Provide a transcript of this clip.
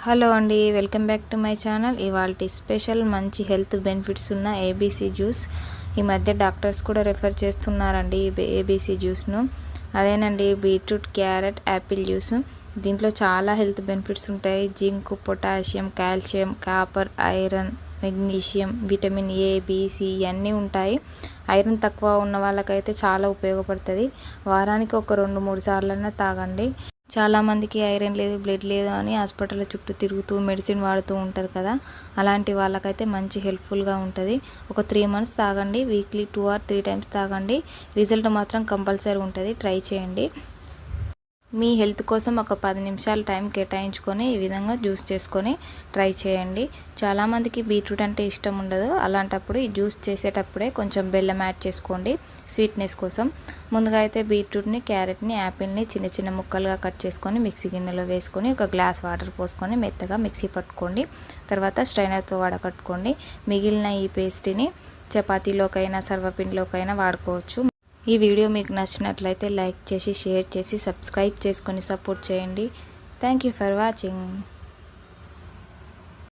Hello అండి, welcome back to my channel. ఇవాల్టి special మంచి హెల్త్ బెనిఫిట్స్ ఉన్న ఏబీసీ జ్యూస్. ఈ మధ్య డాక్టర్స్ కూడా రెఫర్ చేస్తున్నారండి ఏబీసీ జ్యూస్ను. అదేనండి బీట్రూట్, క్యారెట్, యాపిల్ జ్యూస్. దీంట్లో చాలా హెల్త్ బెనిఫిట్స్ ఉంటాయి. Zinc, potassium, calcium, copper, iron, magnesium, vitamin A, B, C ఇవన్నీ ఉంటాయి. ఐరన్ తక్కువ ఉన్న వాళ్ళకైతే చాలా ఉపయోగపడుతుంది. వారానికి ఒక 2-3 సార్లైనా తాగండి. చాలామందికి ఐరన్ లేదు, బ్లడ్ లేదు అని హాస్పిటల్ చుట్టూ తిరుగుతూ మెడిసిన్ వాడుతూ ఉంటారు కదా. అలాంటి వాళ్ళకైతే మంచి హెల్ప్ఫుల్గా ఉంటుంది. ఒక 3 మంత్స్ తాగండి. వీక్లీ 2 or 3 times తాగండి. రిజల్ట్ మాత్రం కంపల్సరీ ఉంటుంది. ట్రై చేయండి. మీ హెల్త్ కోసం ఒక 10 నిమిషాలు టైం కేటాయించుకొని ఈ విధంగా జ్యూస్ చేసుకొని ట్రై చేయండి. చాలామందికి బీట్రూట్ అంటే ఇష్టం ఉండదు. అలాంటప్పుడు ఈ జ్యూస్ చేసేటప్పుడే కొంచెం బెల్లం యాడ్ చేసుకోండి స్వీట్నెస్ కోసం. ముందుగా అయితే బీట్రూట్ని, క్యారెట్ని, యాపిల్ని చిన్న చిన్న ముక్కలుగా కట్ చేసుకొని మిక్సీ గిన్నెలో వేసుకొని ఒక గ్లాస్ వాటర్ పోసుకొని మెత్తగా మిక్సీ పట్టుకోండి. తర్వాత స్ట్రైనర్తో వడకట్టుకోండి. మిగిలిన ఈ పేస్ట్ని చపాతీలోకైనా సర్వపిండిలోకైనా వాడుకోవచ్చు. ఈ వీడియో మీకు నచ్చినట్లయితే లైక్ చేసి, షేర్ చేసి, సబ్స్క్రైబ్ చేసుకొని సపోర్ట్ చేయండి. Thank you for watching.